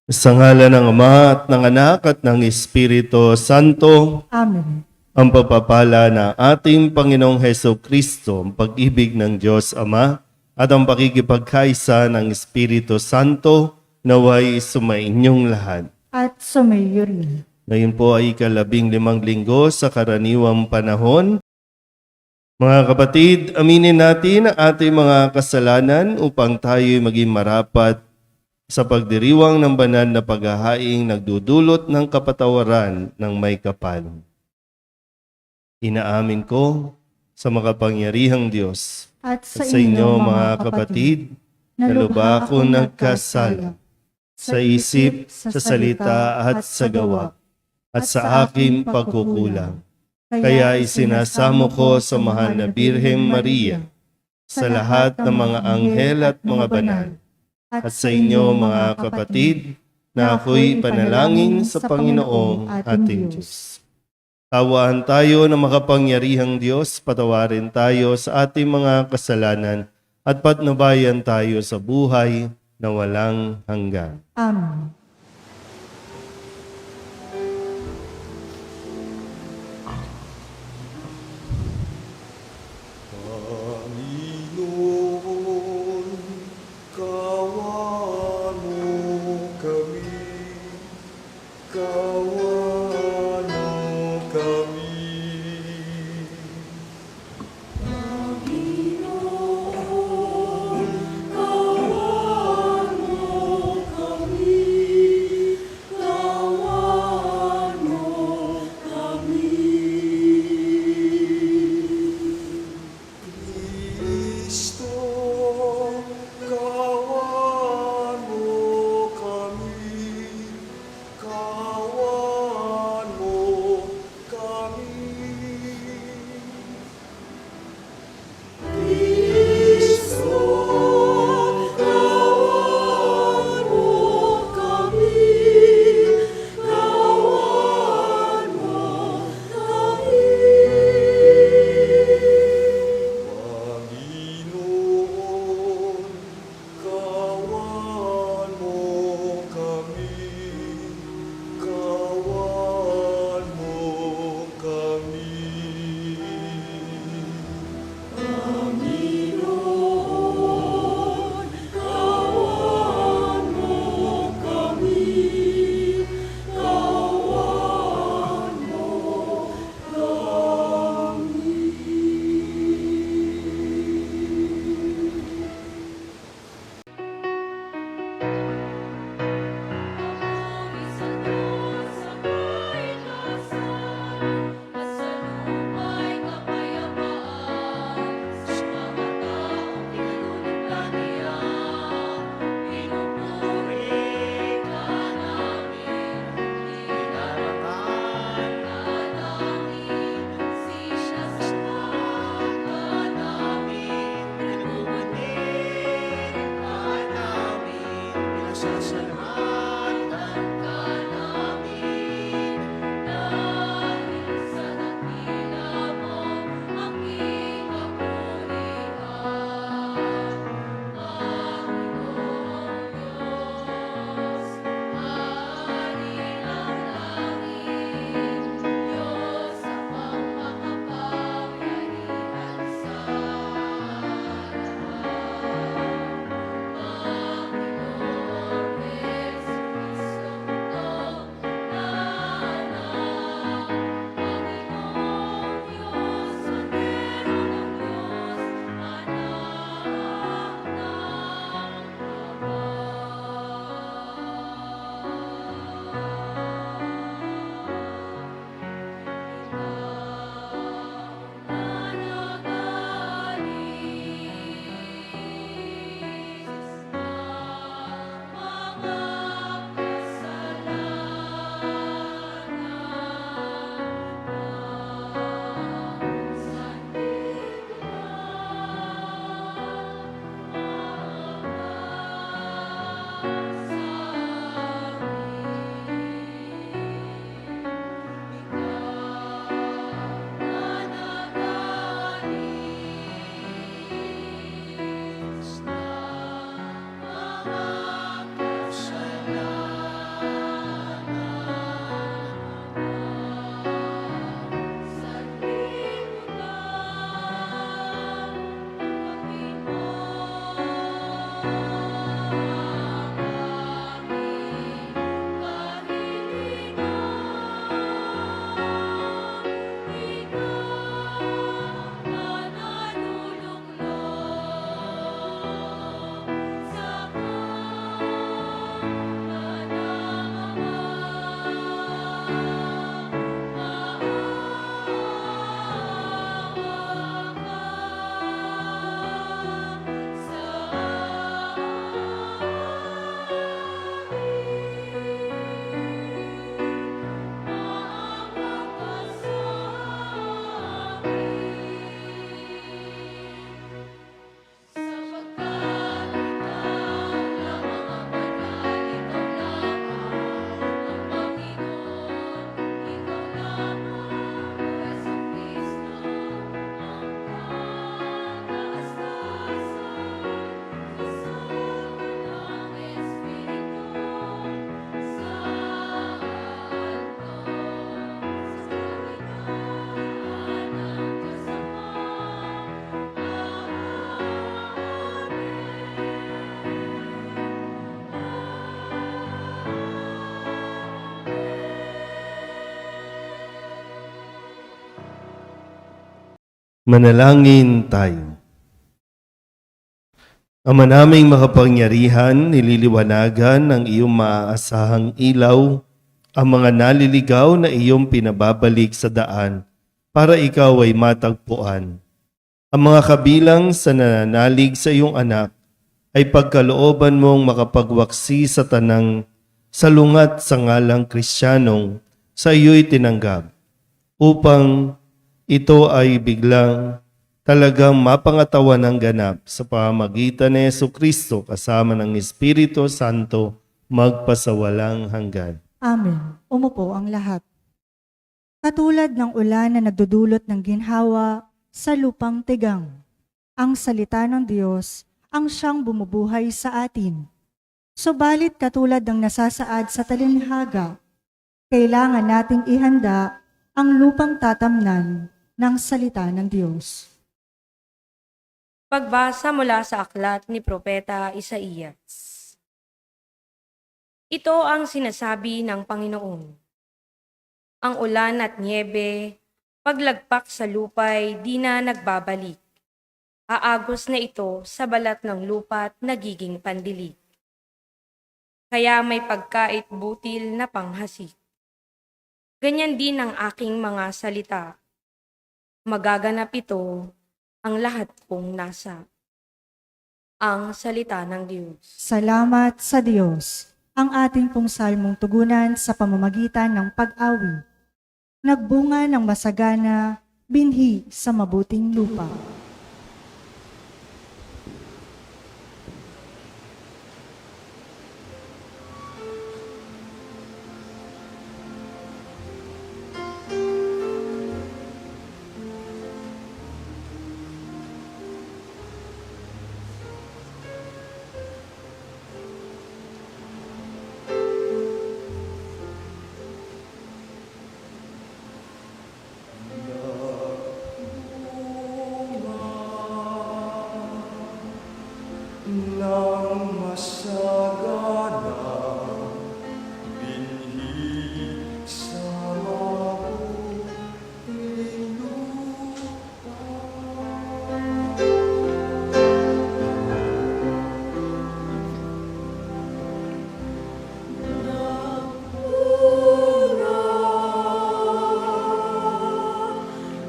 Sa ngalan ng Ama at ng Anak at ng Espiritu Santo, Amen. ang pagpapala na ating Panginoong Heso Kristo, ang pag-ibig ng Diyos Ama, at ang pakikipagkaisa ng Espiritu Santo, naway sumainyong lahat. At sumayo rin. Ngayon po ay ika-15 linggo sa karaniwang panahon. Mga kapatid, aminin natin ang ating mga kasalanan upang tayo'y maging marapat sa pagdiriwang ng banal na paghahaing nagdudulot ng kapatawaran ng may kapal. Inaamin ko sa makapangyarihang Diyos At at sa inyo mga kapatid, na lubha akong nagkasala sa isip, sa salita at sa gawa, at sa aking pagkukulang. Kaya isinasamo ko sa mahal na Birheng Maria, sa lahat ng mga anghel at mga banal, at sa inyo mga kapatid, na ako'y panalangin sa Panginoong ating Diyos. Tawaan tayo ng makapangyarihang Diyos, patawarin tayo sa ating mga kasalanan, at patnubayan tayo sa buhay na walang hanggan. Amen. Panginoon, kawan mo kami, kawan mo kami. Panginoon, kawan mo kami, kawan mo kami. Kristo, kawan mo kami, kawan Manalangin tayo. Ama naming makapangyarihan, nililiwanagan ng iyong maaasahang ilaw ang mga naliligaw na iyong pinababalik sa daan para ikaw ay matagpuan. Ang mga kabilang sa nananalig sa iyong anak ay pagkalooban mong makapagwaksi sa tanang salungat sa ngalang Kristiyanong sa iyo'y tinanggap, upang ito ay biglang talagang mapangatawan ng ganap sa pamamagitan ni Jesucristo kasama ng Espiritu Santo magpasawalang hanggan. Amen. Umupo ang lahat. Katulad ng ulan na nagdudulot ng ginhawa sa lupang tigang, ang salita ng Diyos ang siyang bumubuhay sa atin. Subalit katulad ng nasasaad sa talinhaga, kailangan nating ihanda ang lupang tatamnan ng salita ng Diyos. Pagbasa mula sa aklat ni Propeta Isaías. Ito ang sinasabi ng Panginoon. Ang ulan at niebe, paglagpak sa lupa'y di na nagbabalik. Aagos na ito sa balat ng lupa at nagiging pandilig. Kaya may pagkait butil na panghasik. Ganyan din ang aking mga salita. Magaganap ito ang lahat kong nasa. Ang salita ng Diyos. Salamat sa Diyos, ang ating pong salmong tugunan sa pamamagitan ng pag-awi. Nagbunga ng masagana, binhi sa mabuting lupa. Nang masagana, binhi sa mabuting lupa.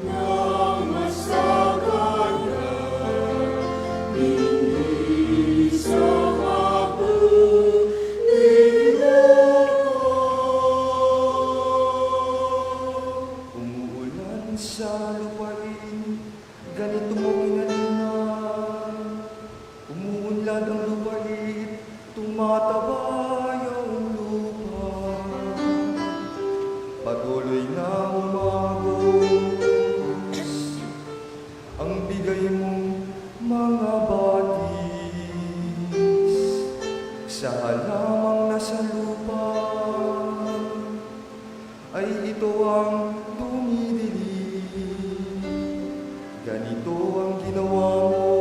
Nang masagana, binhi sa mabuting lupa. Umuulan sa lupain, ganito mo kinalingan. Umuunlad ang lupain, tumataba yung lupa. Patuloy na umagos ang bigay mong mga batis sa halamang nasa lupa, ay ito ang dumidilig. Ganito ang ginawa mo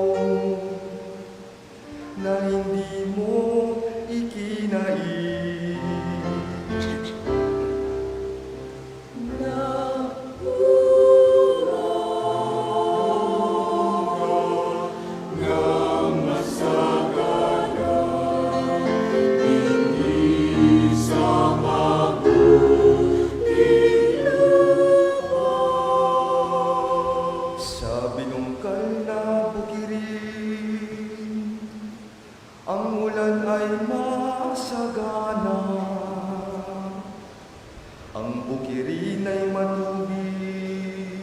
na hindi mo ikinain. Sa binungkal na bukirin, ang ulan ay masagana. Ang bukirin ay matubig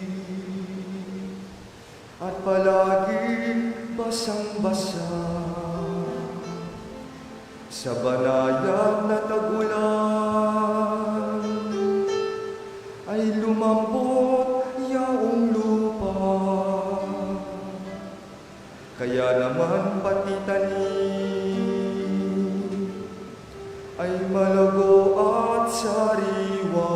at palaging basang-basa. Sa banayad na tagulan ay lumambot yaong lupa. Kaya naman pati tanim ay malago at sariwa.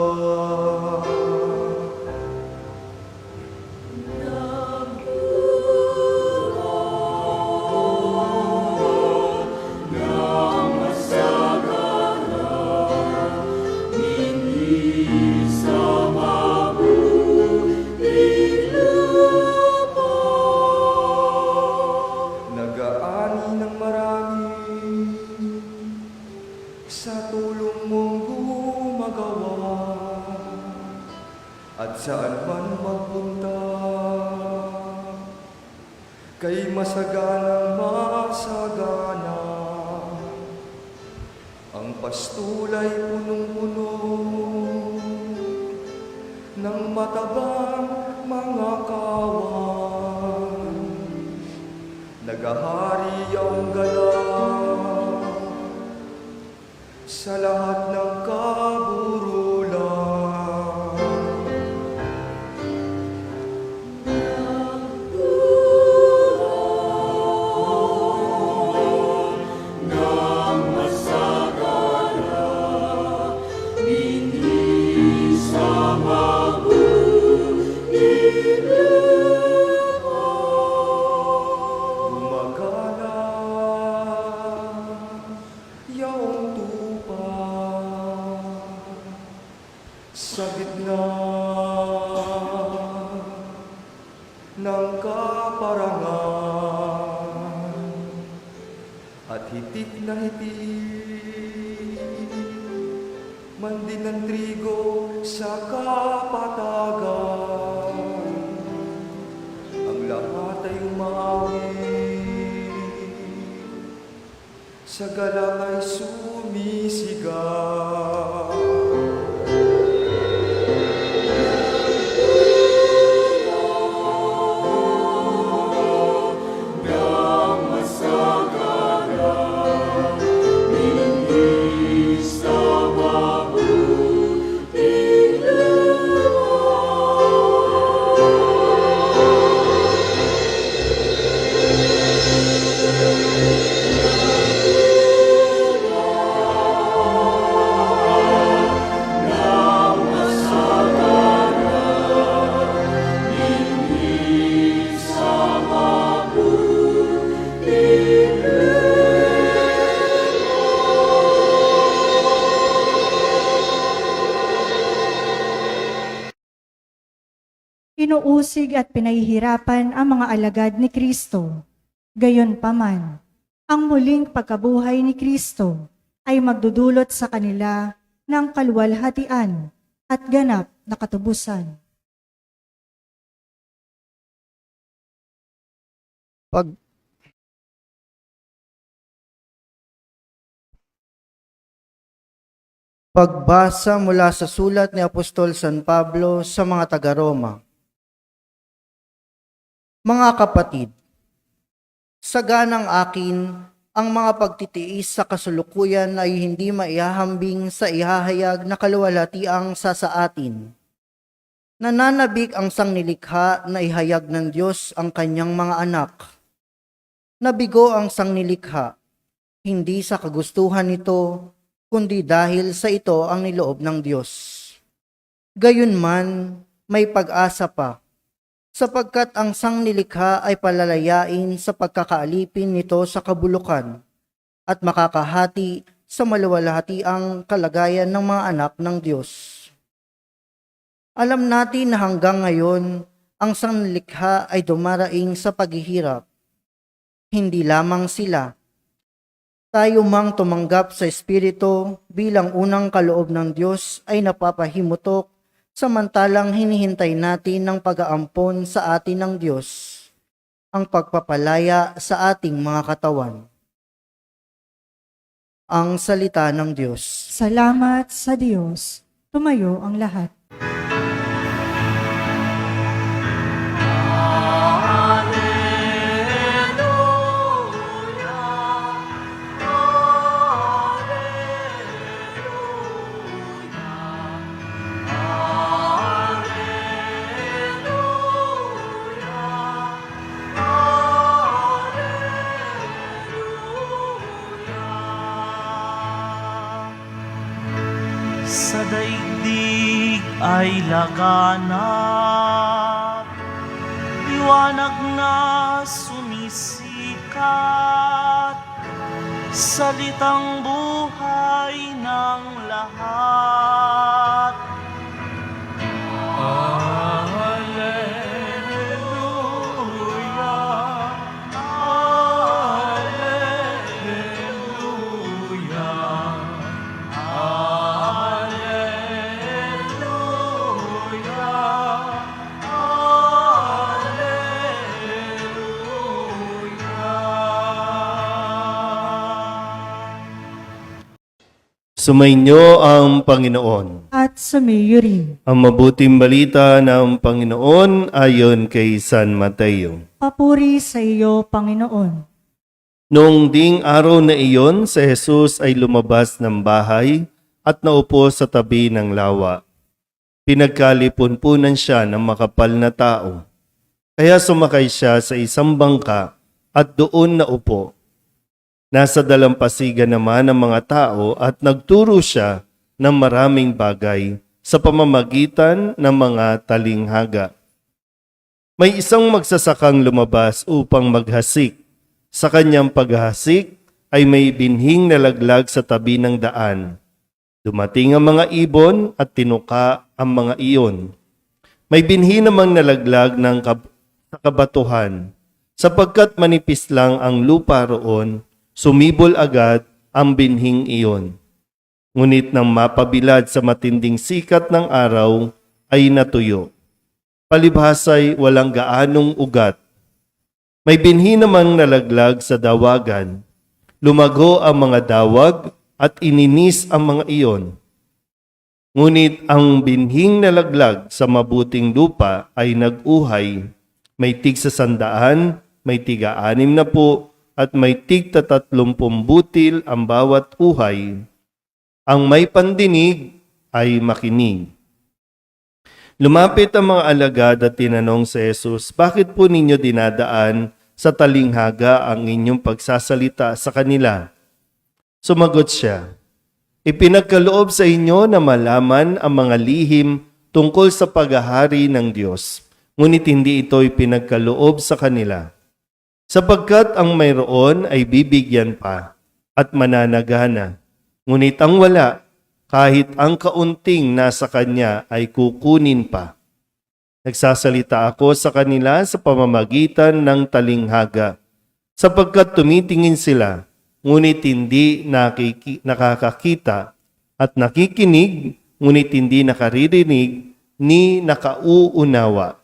Sa mabuting lupa. tulong mong gumagawa at saan man magpunta, kay masaganang masagana. Ang pastulay punong-puno ng matabang mga kawan, nagahari ang galang sa lahat ng kaburulan. Gumagala yaong tupa sa gitna ng kaparangan at hitik na hitik man din ng trigo sa kapatagan. Ang lahat ay umawi, sa galak ay sumisigaw. Inuusig at pinahihirapan ang mga alagad ni Kristo. Gayunpaman, ang muling pagkabuhay ni Kristo ay magdudulot sa kanila ng kaluwalhatian at ganap na katubusan. Pagbasa mula sa sulat ni Apostol San Pablo sa mga taga-Roma. Mga kapatid, saganang akin ang mga pagtitiis sa kasulukuyan ay hindi maihahambing sa ihahayag na kaluwalhatiang sa atin. Nananabik ang sangnilikha na ihayag ng Diyos ang kanyang mga anak. Nabigo ang sangnilikha, hindi sa kagustuhan nito, kundi dahil sa ito ang niloob ng Diyos. Gayunman, may pag-asa pa, sapagkat ang sangnilikha ay palalayain sa pagkakaalipin nito sa kabulukan at makakahati sa maluwalhatiang kalagayan ng mga anak ng Diyos. Alam natin na hanggang ngayon, ang sangnilikha ay dumaraing sa paghihirap. Hindi lamang sila. Tayo mang tumanggap sa Espiritu bilang unang kaloob ng Diyos ay napapahimutok samantalang hinihintay natin ng pag-aampon sa atin ng Diyos, ang pagpapalaya sa ating mga katawan. Ang salita ng Diyos. Salamat sa Diyos. Tumayo ang lahat. Sa daigdig ay laganap, liwanag na sumisikat, salitang buhay ng lahat. Alleluia, Alleluia, Sumainyo ang Panginoon. At sumayo rin. Ang mabuting balita ng Panginoon ayon kay San Mateo. Papuri sa iyo, Panginoon. Noong ding araw na iyon, si Jesus ay lumabas ng bahay at naupo sa tabi ng lawa. Pinagkalipon-punan siya ng makapal na tao. Kaya sumakay siya sa isang bangka at doon naupo. Nasa dalampasigan naman ang mga tao at nagturo siya ng maraming bagay sa pamamagitan ng mga talinghaga. May isang magsasakang lumabas upang maghasik. Sa kanyang paghahasik ay may binhing nalaglag sa tabi ng daan. Dumating ang mga ibon at tinuka ang mga iyon. May binhi namang nalaglag sa kabatuhan. Sapagkat manipis lang ang lupa roon, sumibol agad ang binhing iyon. Ngunit nang mapabilad sa matinding sikat ng araw, ay natuyo. Palibhasay walang gaanong ugat. May binhi namang nalaglag sa dawagan. Lumago ang mga dawag at ininis ang mga iyon. Ngunit ang binhing nalaglag sa mabuting lupa ay nag-uhay. May tig sa 100, may tiga-60, at may tig-30 butil ang bawat uhay. Ang may pandinig ay makinig. Lumapit ang mga alagad at tinanong si Jesus, "Bakit po ninyo dinadaan sa talinghaga ang inyong pagsasalita sa kanila?" Sumagot siya, "Ipinagkaloob sa inyo na malaman ang mga lihim tungkol sa paghahari ng Diyos, ngunit hindi ito ipinagkaloob sa kanila. Sapagkat ang mayroon ay bibigyan pa at mananagana, ngunit ang wala, kahit ang kaunting nasa kanya ay kukunin pa. Nagsasalita ako sa kanila sa pamamagitan ng talinghaga, sapagkat tumitingin sila, ngunit hindi nakakakita, at nakikinig, ngunit hindi nakaririnig, ni nakauunawa.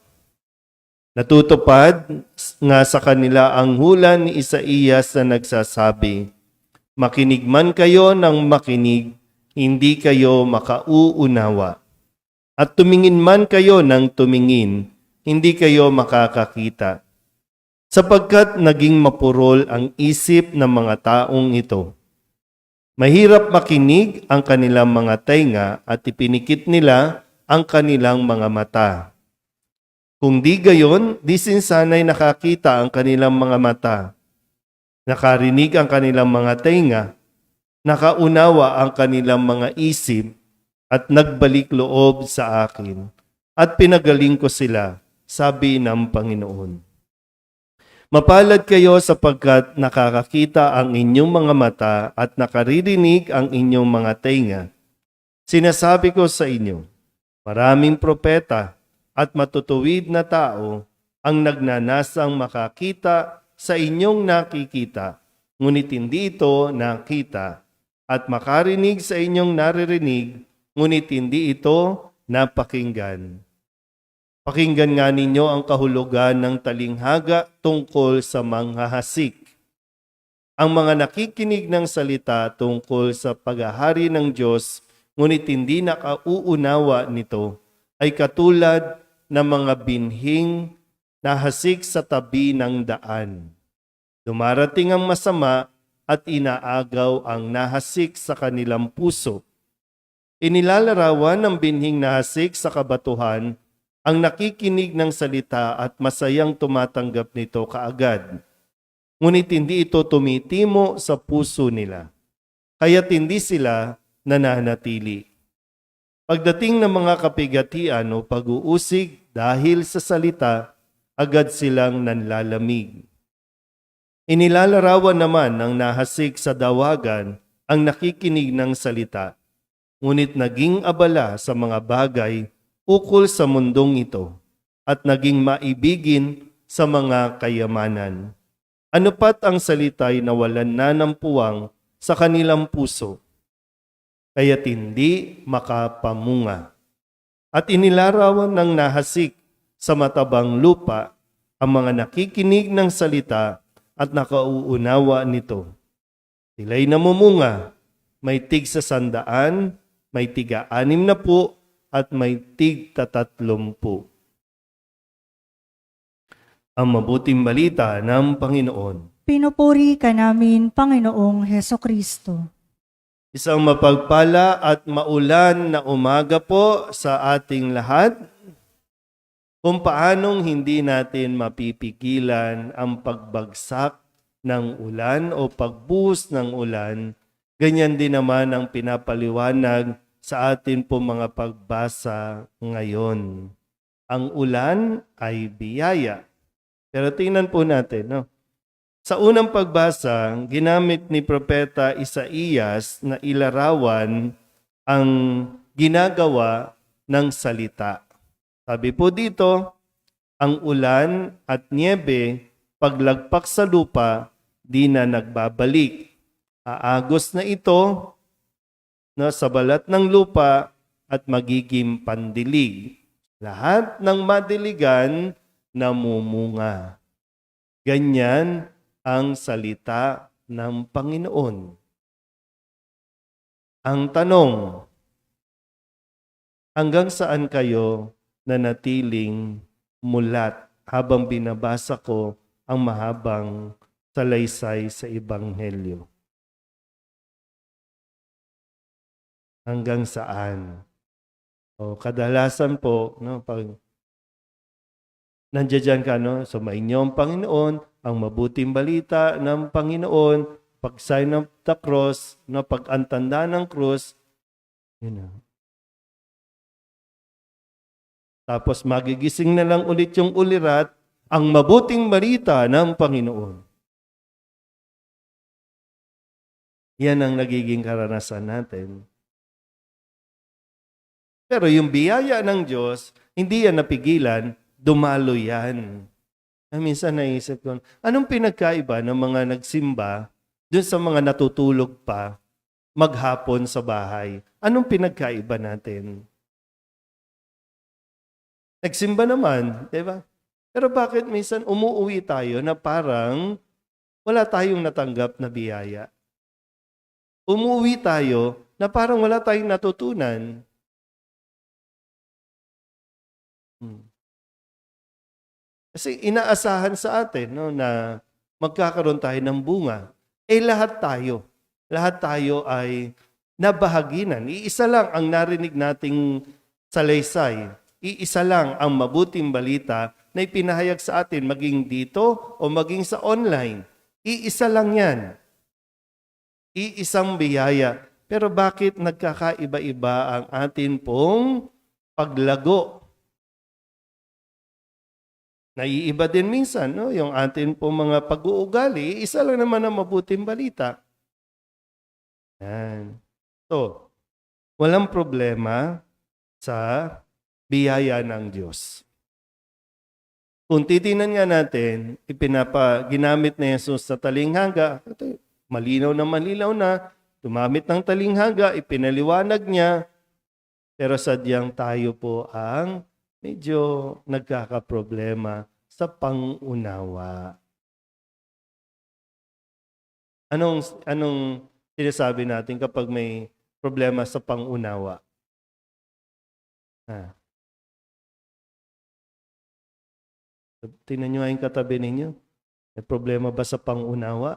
Natutupad nga sa kanila ang hula ni Isaías na nagsasabi, "Makinig man kayo ng makinig, hindi kayo makauunawa. At tumingin man kayo ng tumingin, hindi kayo makakakita. Sapagkat naging mapurol ang isip ng mga taong ito. Mahirap makinig ang kanilang mga tainga at ipinikit nila ang kanilang mga mata. Kung di gayon, di sinsanay nakakita ang kanilang mga mata, nakarinig ang kanilang mga tainga, nakaunawa ang kanilang mga isip, at nagbalik loob sa akin, at pinagaling ko sila, sabi ng Panginoon. Mapalad kayo sapagkat nakakakita ang inyong mga mata at nakaririnig ang inyong mga tainga. Sinasabi ko sa inyo, maraming propeta at matutuwid na tao ang nagnanasang makakita sa inyong nakikita, ngunit hindi ito nakita, at makarinig sa inyong naririnig, ngunit hindi ito napakinggan. Pakinggan nga ninyo ang kahulugan ng talinghaga tungkol sa manghahasik. Ang mga nakikinig ng salita tungkol sa paghahari ng Diyos, ngunit hindi nakauunawa nito, ay katulad ng mga binhing nahasik sa tabi ng daan. Dumarating ang masama at inaagaw ang nahasik sa kanilang puso. Inilalarawan ng binhing nahasik sa kabatuhan ang nakikinig ng salita at masayang tumatanggap nito kaagad. Ngunit hindi ito tumitimo sa puso nila, kaya't hindi sila nananatili. Pagdating ng mga kapigatian o pag-uusig dahil sa salita, agad silang nanlalamig. Inilalarawan naman ng nahasik sa dawagan ang nakikinig ng salita, ngunit naging abala sa mga bagay ukol sa mundong ito at naging maibigin sa mga kayamanan. Ano pat ang salita'y nawalan na ng puwang sa kanilang puso, kaya't hindi makapamunga. At inilarawan ng nahasik sa matabang lupa ang mga nakikinig ng salita at nakauunawa nito. Sila'y namumunga, may tig 100, may tiga 60, at may tig 30. Ang mabuting balita ng Panginoon. Pinupuri ka namin, Panginoong Heso Kristo. Isang mapagpala at maulan na umaga po sa ating lahat. Kung paanong hindi natin mapipigilan ang pagbagsak ng ulan o pagbuhos ng ulan, ganyan din naman ang pinapaliwanag sa atin po mga pagbasa ngayon. Ang ulan ay biyaya. Pero tingnan po natin, no? Sa unang pagbasa, ginamit ni Propeta Isaías na ilarawan ang ginagawa ng salita. Sabi po dito, ang ulan at niebe, paglagpak sa lupa, di na nagbabalik. Aagos na ito sa balat ng lupa at magiging pandilig. Lahat ng madiligan namumunga. Ganyan ang salita ng Panginoon. Ang tanong, hanggang saan kayo nanatiling mulat habang binabasa ko ang mahabang salaysay sa Ebanghelyo? Hanggang saan? O kadalasan po, no, pag nandiyan ka, no, sumainyo ang Panginoon, ang mabuting balita ng Panginoon, pag-sign of the cross, no, pag-antanda ng cross, yun na. Tapos magigising na lang ulit yung ulirat, ang mabuting balita ng Panginoon. Yan ang nagiging karanasan natin. Pero yung biyaya ng Diyos, hindi yan napigilan, dumalo yan. Minsan naisip ko, anong pinagkaiba ng mga nagsimba dun sa mga natutulog pa maghapon sa bahay? Anong pinagkaiba natin? Nagsimba naman, di ba? Pero bakit minsan umuwi tayo na parang wala tayong natanggap na biyaya? Umuwi tayo na parang wala tayong natutunan. Kasi inaasahan sa atin, no, na magkakaroon tayo ng bunga. Lahat tayo ay nabahaginan. Iisa lang ang narinig nating salaysay. Iisa lang ang mabuting balita na ipinahayag sa atin maging dito o maging sa online. Iisa lang yan. Iisang biyaya. Pero bakit nagkakaiba-iba ang atin pong paglago? Naiiba din minsan, no? Yung atin po mga pag-uugali, isa lang naman ang mabuting balita. Yan. So, walang problema sa biyaya ng Diyos. Kung titingnan nga natin, ginamit na Jesus sa talinghaga, malinaw na, tumamit ng talinghaga, ipinaliwanag niya, pero sadyang tayo po ang medyo nagkakaproblema sa pangunawa. Anong sinasabi natin kapag may problema sa pangunawa? Tingnan nyo nga yung katabi ninyo. May problema ba sa pangunawa?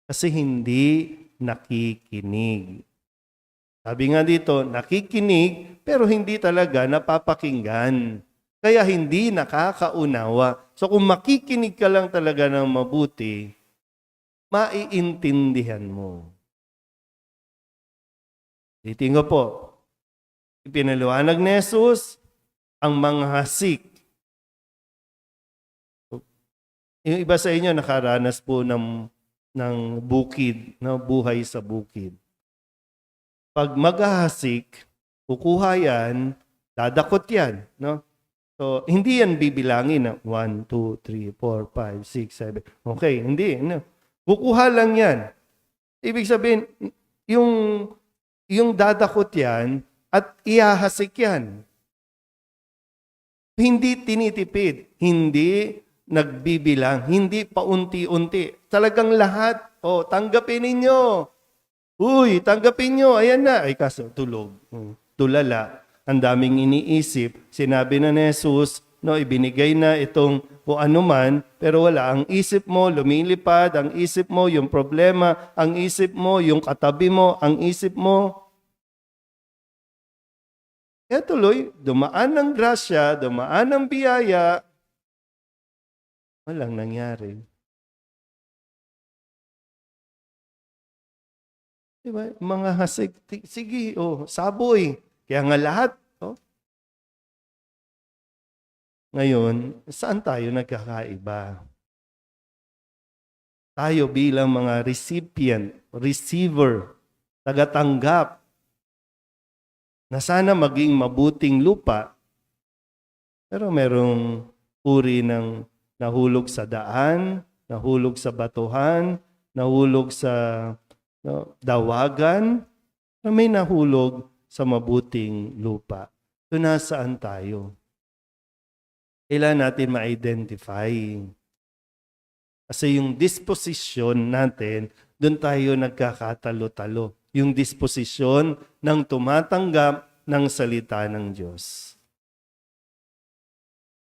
Kasi hindi nakikinig. Sabi nga dito, nakikinig pero hindi talaga napapakinggan. Kaya hindi nakakaunawa. So kung makikinig ka lang talaga ng mabuti, maiintindihan mo. Titingnan po, ipinaliwanag ni Jesus ang mga hasik. Yung iba sa inyo nakaranas po ng bukid, no? Buhay sa bukid. Pag maghahasik, kukuha yan, dadakot yan. No? So, hindi yan bibilangin na 1, 2, 3, 4, 5, 6, 7. Okay, hindi. No? Kukuha lang yan. Ibig sabihin, yung dadakot yan at ihahasik yan. Hindi tinitipid, hindi nagbibilang, hindi paunti-unti. Talagang lahat, tanggapin ninyo. Uy, tanggapin nyo, ayan na. Ay kaso, tulog. Tulala. Ang daming iniisip. Sinabi na ni Jesus, no, ibinigay na itong kung ano man, pero wala. Ang isip mo, lumilipad. Ang isip mo, yung problema. Ang isip mo, yung katabi mo. Ang isip mo. Kaya tuloy, dumaan ng grasya, dumaan ng biyaya. Walang nangyari. Diba? Mga hasig, sige, saboy. Kaya nga lahat. Ngayon, saan tayo nagkakaiba? Tayo bilang mga receiver, tagatanggap, na sana maging mabuting lupa, pero merong uri ng nahulog sa daan, nahulog sa batuhan, nahulog sa dawagan, na may nahulog sa mabuting lupa. So nasaan tayo? Kailangan natin ma-identify. Kasi yung disposition natin, doon tayo nagkakatalo-talo. Yung disposisyon ng tumatanggap ng salita ng Diyos.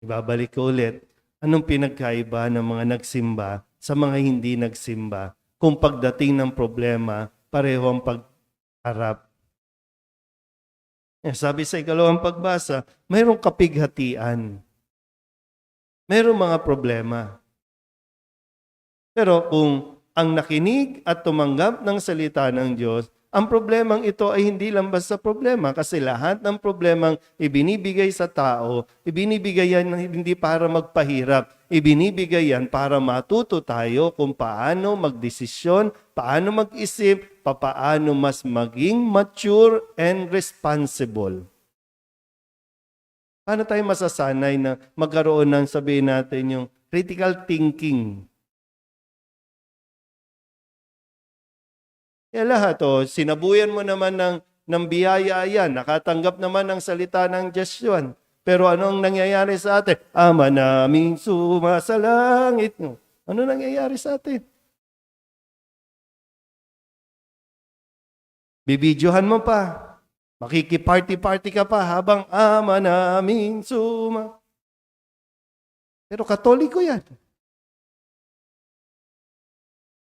Ibabalik ko ulit, anong pinagkaiba ng mga nagsimba sa mga hindi nagsimba? Kung pagdating ng problema, pareho ang pagharap. Sabi sa ikalawang pagbasa, mayroong kapighatian. Mayroong mga problema. Pero kung ang nakinig at tumanggap ng salita ng Diyos, ang problemang ito ay hindi lang basta problema kasi lahat ng problemang ibinibigay sa tao, ibinibigay yan hindi para magpahirap, ibinibigay yan para matuto tayo kung paano magdesisyon, paano mag-isip, paano mas maging mature and responsible. Paano tayo masasanay na magkaroon ng sabihin natin yung critical thinking? Kaya lahat, sinabuyan mo naman ng biyaya yan, nakatanggap naman ng salita ng Diyos yun. Pero anong nangyayari sa atin? Ama naming sumasalangit. Ano nangyayari sa atin? Bibidyohan mo pa. Makiki-party-party ka pa habang ama naming Pero Katoliko yan.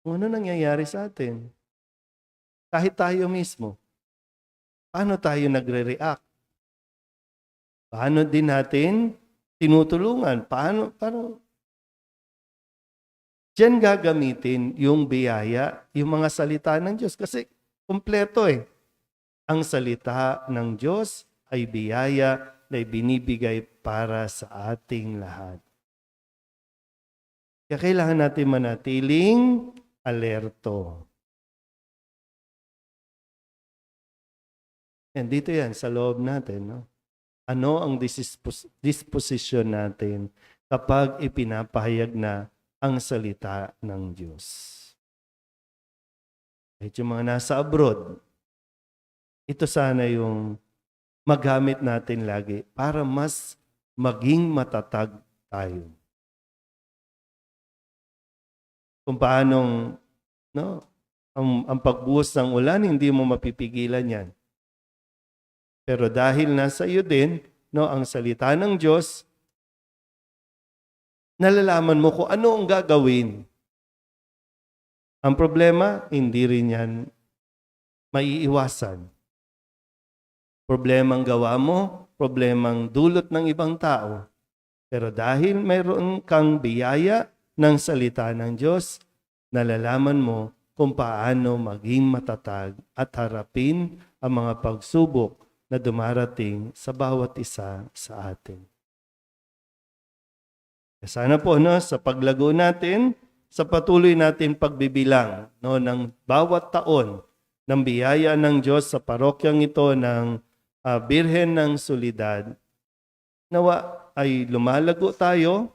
Ano nangyayari sa atin? Kahit tayo mismo, paano tayo nagre-react? Paano din natin tinutulungan? Paano? Diyan gagamitin yung biyaya, yung mga salita ng Diyos. Kasi kumpleto Ang salita ng Diyos ay biyaya na ibinibigay para sa ating lahat. Kaya kailangan natin manatiling alerto. And dito yan, sa loob natin. No? Ano ang disposition natin kapag ipinapahayag na ang salita ng Diyos? Kahit yung mga nasa abroad, ito sana yung magamit natin lagi para mas maging matatag tayo. Kung paanong ang pagbuhos ng ulan, hindi mo mapipigilan yan. Pero dahil nasa iyo din, ang salita ng Diyos, nalalaman mo kung ano ang gagawin. Ang problema, hindi rin yan maiiwasan. Problemang gawa mo, problemang dulot ng ibang tao. Pero dahil mayroon kang biyaya ng salita ng Diyos, nalalaman mo kung paano maging matatag at harapin ang mga pagsubok na dumarating sa bawat isa sa atin. Sana po sa paglago natin, sa patuloy natin pagbibilang ng bawat taon ng biyaya ng Diyos sa parokyang ito ng Birhen ng Soledad, nawa ay lumalago tayo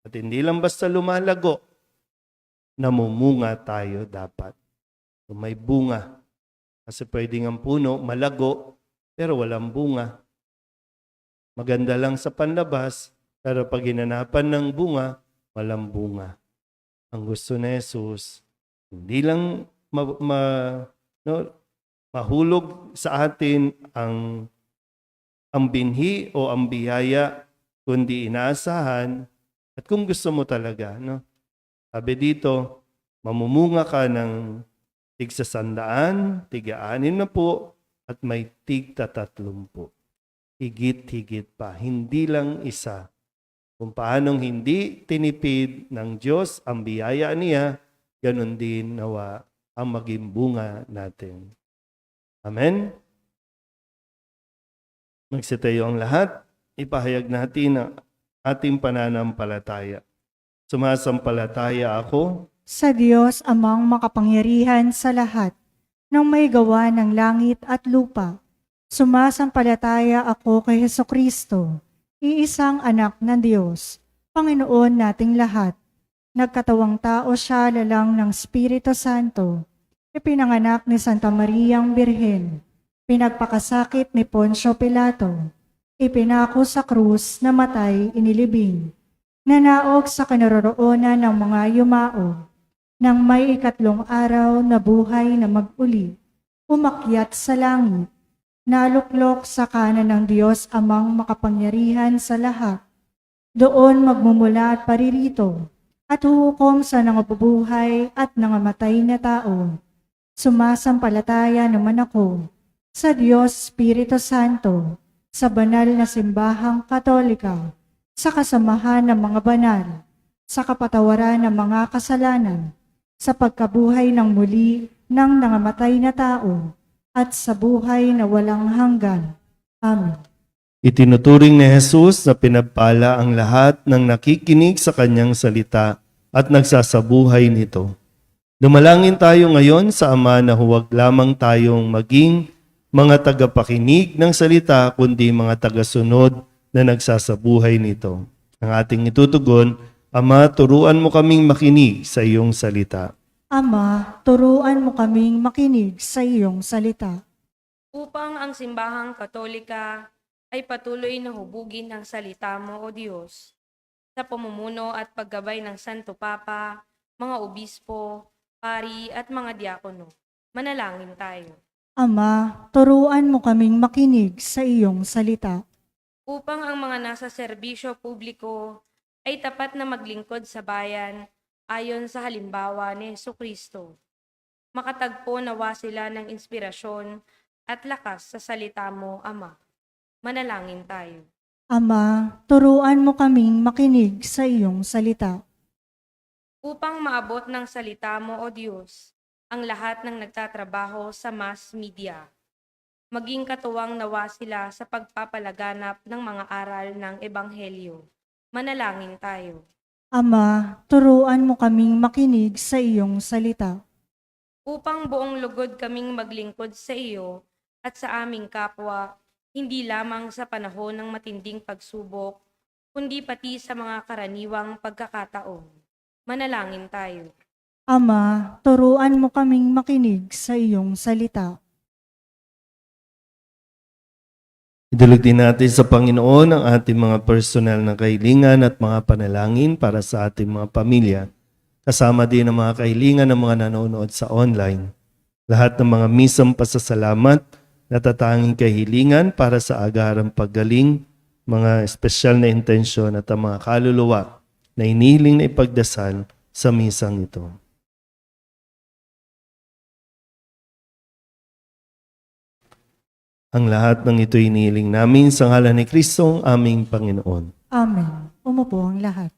at hindi lang basta lumalago, namumunga tayo dapat. May bunga. Kasi pwedeng ang puno malago, pero walang bunga. Maganda lang sa panlabas, pero pag hinanapan ng bunga, walang bunga. Ang gusto ni Jesus, hindi lang no, mahulog sa atin ang binhi o ang biyaya kundi inaasahan at kung gusto mo talaga, no? Sabi dito, mamumunga ka ng tig-100, tig-60 at may tig-30. Higit-higit pa, hindi lang isa. Kung paanong hindi tinipid ng Diyos ang biyaya niya, ganun din nawa ang maging bunga natin. Amen? Magsitayo ang lahat, ipahayag natin ang ating pananampalataya. Sumasampalataya ako Sa Diyos amang makapangyarihan sa lahat, ng may gawa ng langit at lupa. Sumasampalataya ako kay Hesukristo, iisang anak ng Diyos, Panginoon nating lahat. Nagkatawang tao siya lalang ng Espiritu Santo. Ipinanganak ni Santa Mariang Birhen. Pinagpakasakit ni Poncio Pilato. Ipinako sa krus, namatay, inilibing. Nanaog sa kinaroroonan ng mga yumao. Nang may 3 araw na buhay na mag-uli, umakyat sa langit, naluklok sa kanan ng Diyos amang makapangyarihan sa lahat. Doon magmumula at paririto, at huhukom sa nangabubuhay at nangamatay na tao. Sumasampalataya naman ako sa Diyos Espiritu Santo, sa banal na simbahang Katolika, sa kasamahan ng mga banal, sa kapatawaran ng mga kasalanan, sa pagkabuhay ng muli ng nangamatay na tao, at sa buhay na walang hanggan. Amen. Itinuturing ni Jesus na pinagpala ang lahat ng nakikinig sa kanyang salita at nagsasabuhay nito. Dumalangin tayo ngayon sa Ama na huwag lamang tayong maging mga tagapakinig ng salita kundi mga tagasunod na nagsasabuhay nito. Ang ating itutugon, Ama, turuan mo kaming makinig sa iyong salita. Ama, turuan mo kaming makinig sa iyong salita. Upang ang simbahang Katolika ay patuloy na hubugin ang salita mo, O Diyos, sa pamumuno at paggabay ng Santo Papa, mga obispo, pari at mga diakono. Manalangin tayo. Ama, turuan mo kaming makinig sa iyong salita. Upang ang mga nasa serbisyo publiko ay tapat na maglingkod sa bayan ayon sa halimbawa ni Hesukristo. Makatagpo nawa sila ng inspirasyon at lakas sa salita mo, Ama. Manalangin tayo. Ama, turuan mo kaming makinig sa iyong salita. Upang maabot ng salita mo, O Diyos, ang lahat ng nagtatrabaho sa mass media. Maging katuwang nawa sila sa pagpapalaganap ng mga aral ng Ebanghelyo. Manalangin tayo. Ama, turuan mo kaming makinig sa iyong salita. Upang buong lugod kaming maglingkod sa iyo at sa aming kapwa, hindi lamang sa panahon ng matinding pagsubok, kundi pati sa mga karaniwang pagkakataon. Manalangin tayo. Ama, turuan mo kaming makinig sa iyong salita. Idulog din natin sa Panginoon ang ating mga personal na kahilingan at mga panalangin para sa ating mga pamilya. Kasama din ang mga kahilingan ng mga nanonood sa online. Lahat ng mga misang pasasalamat, natatanging kahilingan para sa agarang paggaling, mga espesyal na intensyon at ang mga kaluluwa na inihiling na ipagdasal sa misang ito. Ang lahat ng ito inihiling namin sa ngalan ni Kristong aming Panginoon. Amen. Umupo ang lahat.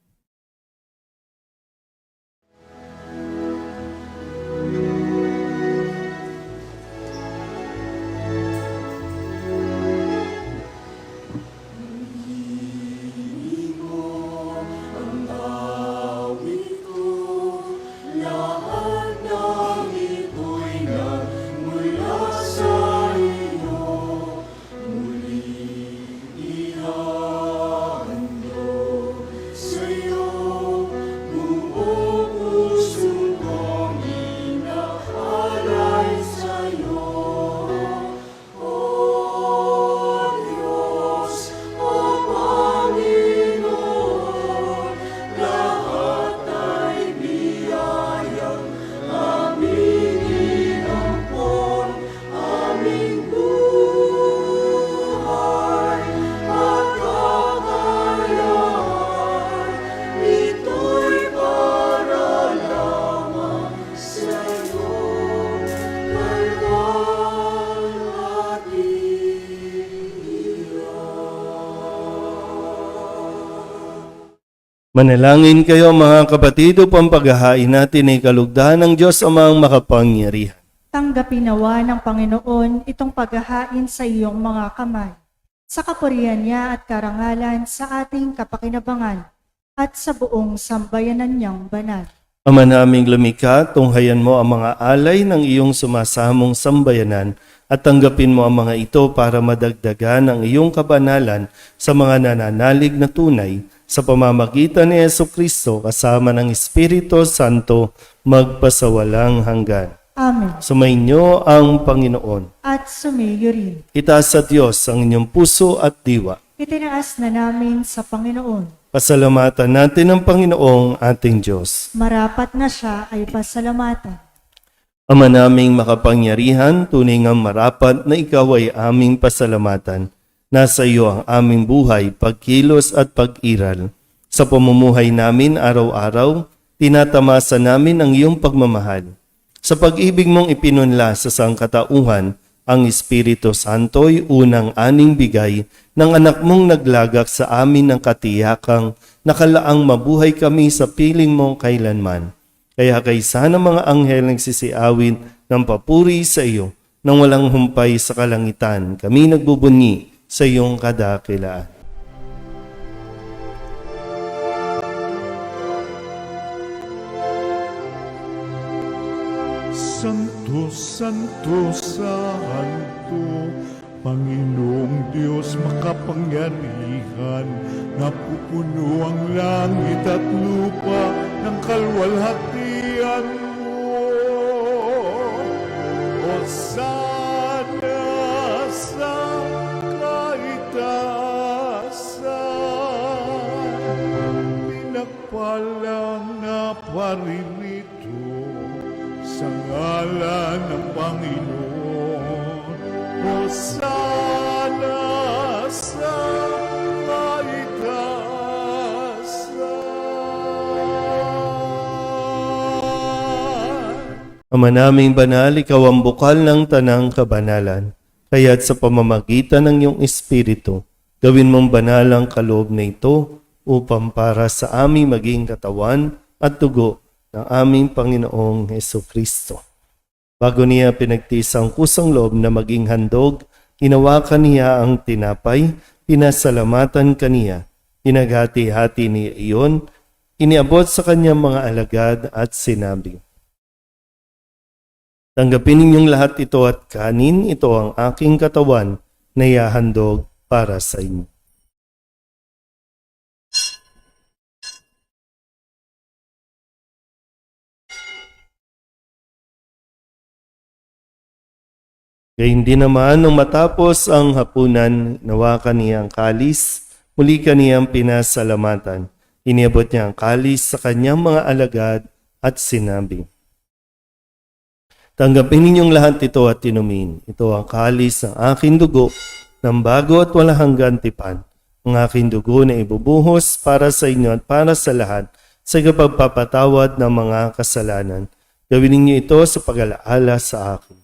Say Manalangin kayo mga kapatid upang paghahain natin ay kalugdan ng Diyos Amang makapangyarihan. Tanggapin nawa ng Panginoon itong paghahain sa iyong mga kamay, sa kapurihan niya at karangalan sa ating kapakinabangan at sa buong sambayanan niyang banal. Ama naming lumikha, tunghayan mo ang mga alay ng iyong sumasamong sambayanan at tanggapin mo ang mga ito para madagdagan ang iyong kabanalan sa mga nananalig na tunay sa pamamagitan ni Jesucristo kasama ng Espiritu Santo magpasawalang hanggan. Amen. Sumainyo ang Panginoon. At sumayo rin. Itaas sa Diyos ang inyong puso at diwa. Itinaas na namin sa Panginoon. Pasalamatan natin ang Panginoong ating Diyos. Marapat na siya ay pasalamatan. Ama naming makapangyarihan, tunay ngang marapat na ikaw ay aming pasalamatan. Nasa iyo ang aming buhay, pagkilos at pag-iral. Sa pamumuhay namin araw-araw, tinatamasa namin ang iyong pagmamahal. Sa pag-ibig mong ipinunla sa sangkatauhan, ang Espiritu Santo'y unang aning bigay ng anak mong naglagak sa amin ng katiyakang nakalaang mabuhay kami sa piling mo kailanman. Kaya kaysa ng mga anghel nagsisiawin ng papuri sa iyo nang walang humpay sa kalangitan, kami nagbubunyi sa iyong kadakilaan. Santo, Santo, Santo, Panginoong Diyos makapangyarihan, napupuno ang langit at lupa ng kalwalhatian mo. Hosana sa kaitaasan, pinagpalang na paririto sa ngalan ng Panginoon. Hosana sa kaitaasan. Ama naming banal, ikaw ang bukal ng tanang kabanalan. Kaya't sa pamamagitan ng iyong Espiritu, gawin mong banal ang kaloob na ito upang para sa aming maging katawan at dugo ng aming Panginoong Hesukristo. Bago niya pinagtiis ang kusang loob na maging handog, hinawakan niya ang tinapay, pinasalamatan kaniya, pinaghati-hati niya iyon, iniabot sa kanyang mga alagad at sinabi, "Tanggapin ninyong lahat ito at kanin, ito ang aking katawan na ihahandog para sa inyo." Gayun din naman, nung matapos ang hapunan, nawakan niya ang kalis, muli kaniyang pinasalamatan. Iniabot niya ang kalis sa kanyang mga alagad at sinabi, "Tanggapin ninyong lahat ito at inumin. Ito ang kalis ng aking dugo, ng bago at walang hanggang tipan. Ang aking dugo na ibubuhos para sa inyo at para sa lahat sa pagpapatawad ng mga kasalanan. Gawin ninyo ito sa pag-alaala sa akin."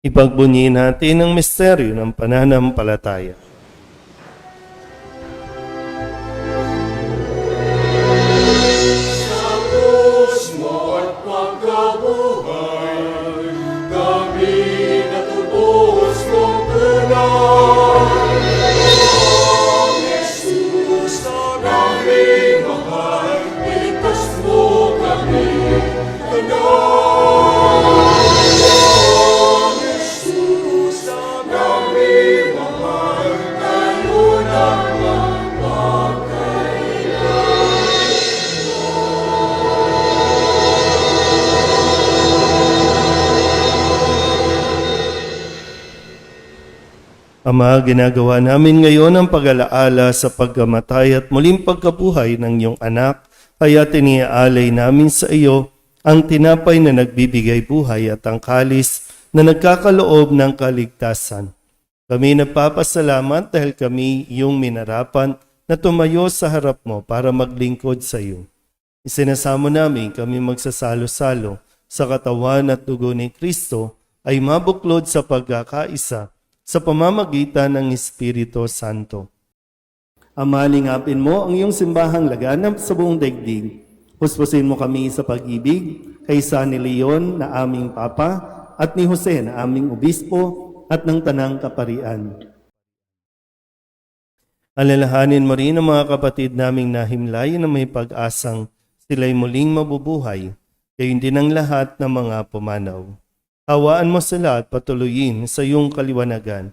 Ipagbunyi natin ang misteryo ng pananampalataya. Ama, ginagawa namin ngayon ang pag-alaala sa pagkamatay at muling pagkabuhay ng iyong anak, kaya tiniaalay namin sa iyo ang tinapay na nagbibigay buhay at ang kalis na nagkakaloob ng kaligtasan. Kami nagpapasalamat dahil kami iyong minarapan na tumayo sa harap mo para maglingkod sa iyo. Isinasamo namin kami magsasalo-salo sa katawan at dugo ni Kristo ay mabuklod sa pagkakaisa sa pamamagitan ng Espiritu Santo. Ama, lingapin mo ang iyong simbahang laganap sa buong daigdig. Puspusin mo kami sa pag-ibig kaysa ni Leon na aming Papa at ni Jose na aming Obispo at ng Tanang Kaparian. Alalahanin mo rin ang mga kapatid naming nahimlay na may pag-asang sila'y muling mabubuhay, gayon din ang lahat ng mga pumanaw. Hawaan mo sila at patuloyin sa iyong kaliwanagan.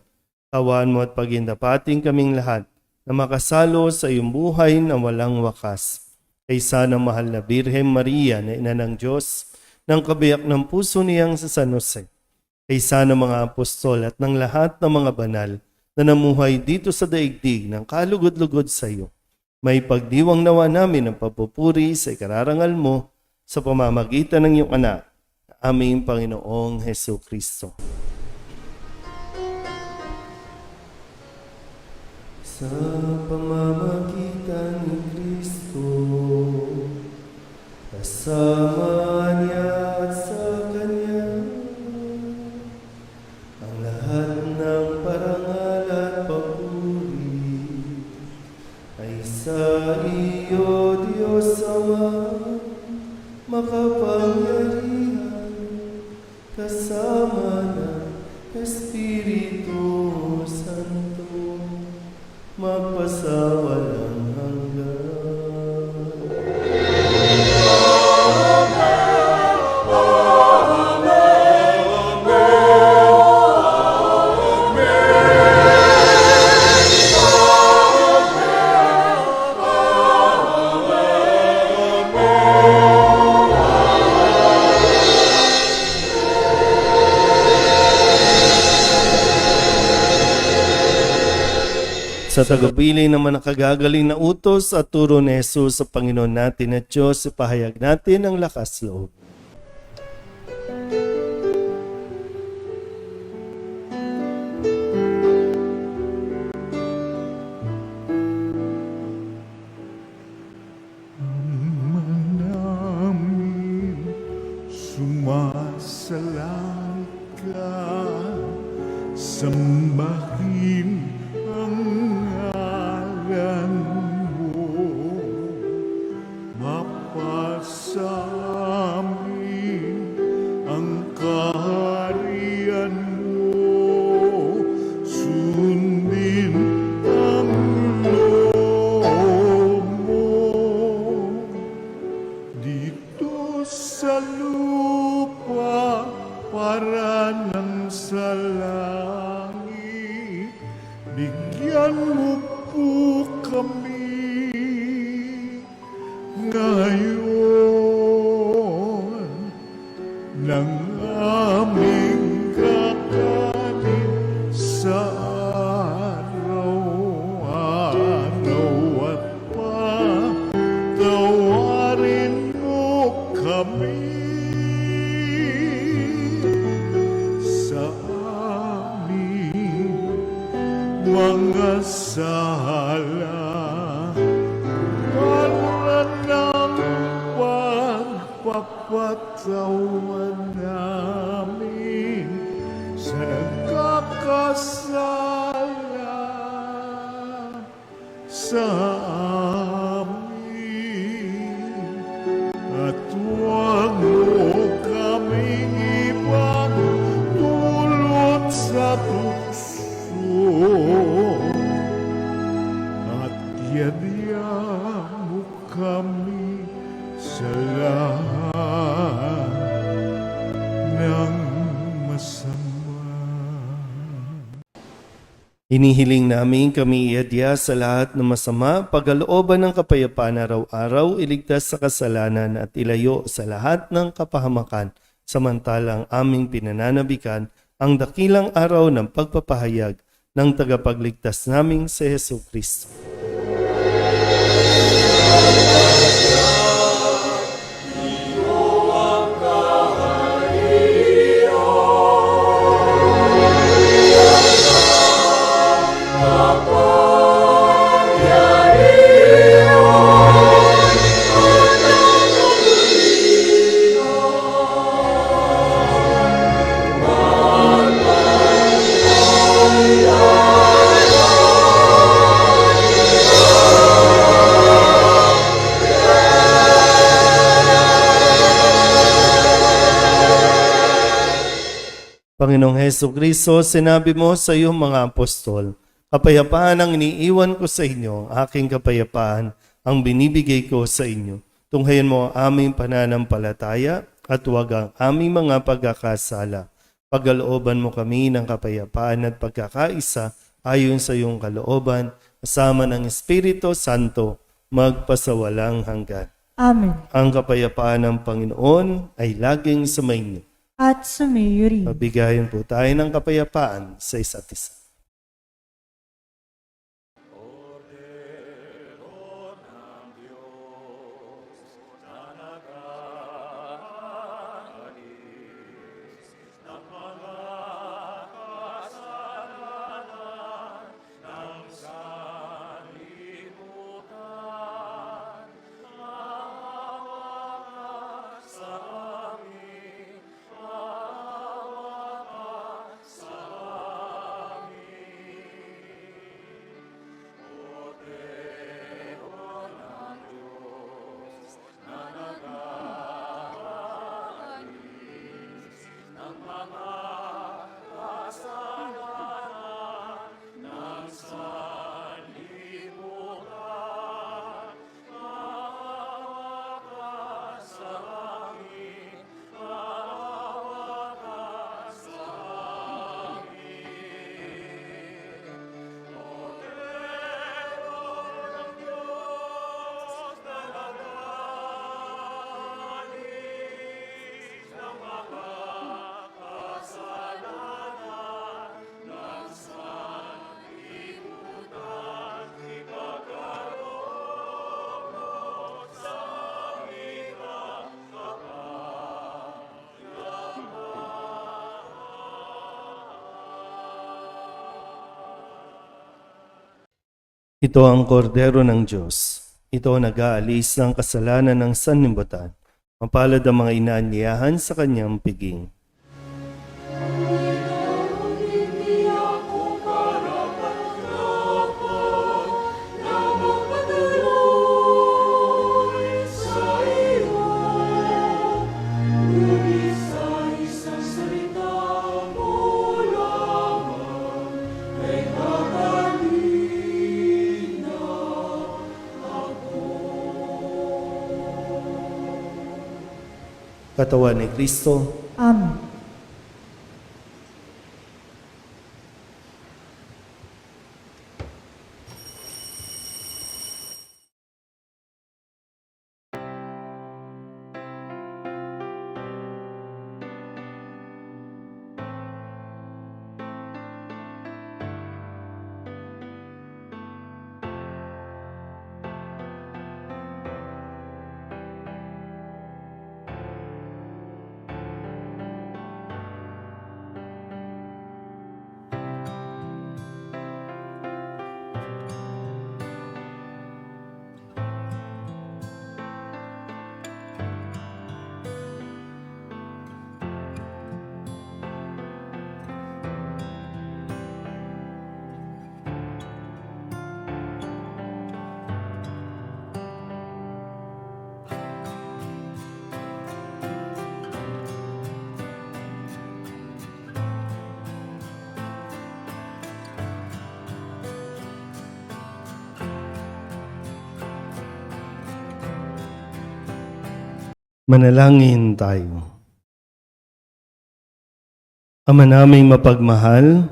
Hawaan mo at pagindapating kaming lahat na makasalo sa iyong buhay na walang wakas. Kaysa ng mahal na Birhen Maria na ina ng Diyos, ng kabiyak ng puso niyang sa San Jose, kaysa ng mga apostol at ng lahat ng mga banal na namuhay dito sa daigdig ng kalugod-lugod sa iyo. May pagdiwang nawa namin ang papupuri sa ikararangal mo sa pamamagitan ng iyong anak, aming Panginoong Hesus Kristo. Sa pamamagitan ni Kristo, kasama niya at sa Kanya, ang lahat ng parangal at papuri ay sa iyo, Diyos Ama, makapangyarihan, kasama ng Espiritu Santo, magpasawalang hanggan. Sa tagubilin naman nakagagaling na utos at turo ni Jesus sa Panginoon natin at Diyos, ipahayag natin ang lakas loob. namin sumasalangit ka, sambahin ang ngalan mo, mapasa amin ang kaharian mo, sundin ang loob mo dito sa lupa para nang sa langit. Bigyan mo po kami ngayon ng aming kakanin sa araw-araw at patawarin mo kami sa aming mga sala para ng pagpapatawa namin sa nagkakasala sa amin, at huwag mo kaming ipagdulot sa tukso, at yadya mo kami sa lahat ng masama. Hinihiling namin kami iadya sa lahat ng masama, pagkalooban ng kapayapaan araw-araw, iligtas sa kasalanan at ilayo sa lahat ng kapahamakan, samantalang aming pinananabikan ang dakilang araw ng pagpapahayag ng tagapagligtas naming si Hesus Kristo. Panginoong Heso Kristo, sinabi mo sa iyong mga apostol, kapayapaan ang iniiwan ko sa inyo, aking kapayapaan ang binibigay ko sa inyo. Tunghayan mo ang aming pananampalataya at huwag ang aming mga pagkakasala. Pagalooban mo kami ng kapayapaan at pagkakaisa ayon sa iyong kalooban, kasama ng Espiritu Santo, magpasawalang hanggan. Amen. Ang kapayapaan ng Panginoon ay laging sumainyo. At sumayo rin. Mabigayan po tayo ng kapayapaan sa isa't isa. Ito ang kordero ng Diyos. Ito ang nag-aalis ng kasalanan ng sanlibutan. Mapalad ang mga inaanyayahan sa kanyang piging. Katawan ni Kristo, Amen. manalangin tayo. Ama naming mapagmahal,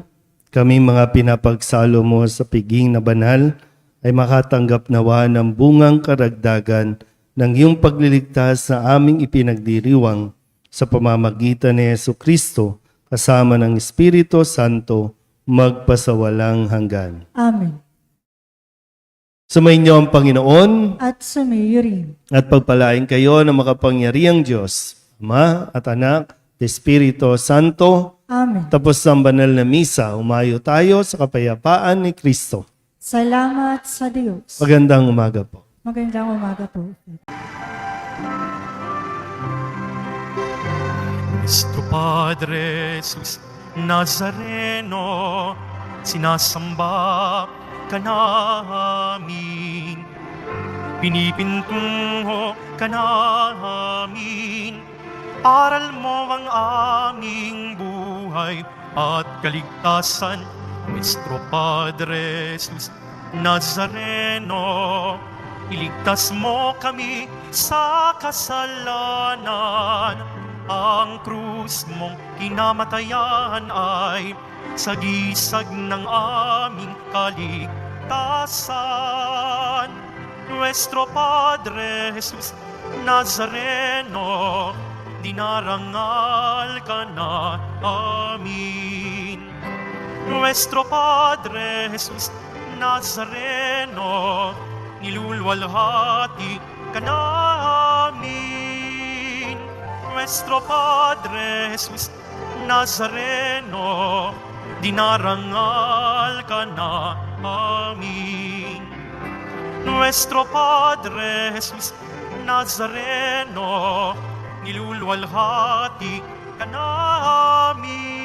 kami mga pinapagsalo mo sa piging na banal ay makatanggap nawa ng bungang karagdagan ng iyong pagliligtas sa aming ipinagdiriwang sa pamamagitan ni Jesucristo kasama ng Espiritu Santo magpasawalang hanggan. Amen. Sumainyo ang Panginoon At sumayo rin. at pagpalain kayo ng makapangyarihang Diyos, Ama at Anak, Espiritu Santo. Amen. Tapos ang banal na misa, umayo tayo sa kapayapaan ni Kristo. Salamat sa Diyos. Magandang umaga po. Magandang umaga po. Nuestro Padre Jesus Nazareno, sinasamba ka namin, pinipintungo ka namin, aral mo ang aming buhay. buhay at kaligtasan. Nuestro Padre Jesus Nazareno, iligtas mo kami sa kasalanan. Ang krus mong kinamatayan ay sagisag ng aming kaligtasan. Nuestro Padre Jesus Nazareno, dinarangal ka na amin. Nuestro Padre Jesus Nazareno, nilulwalhati ka namin. Nuestro Padre Jesus Nazareno, dinarangal ka na amin. Nuestro Padre Jesus Nazareno, nilulwalhati ka namin.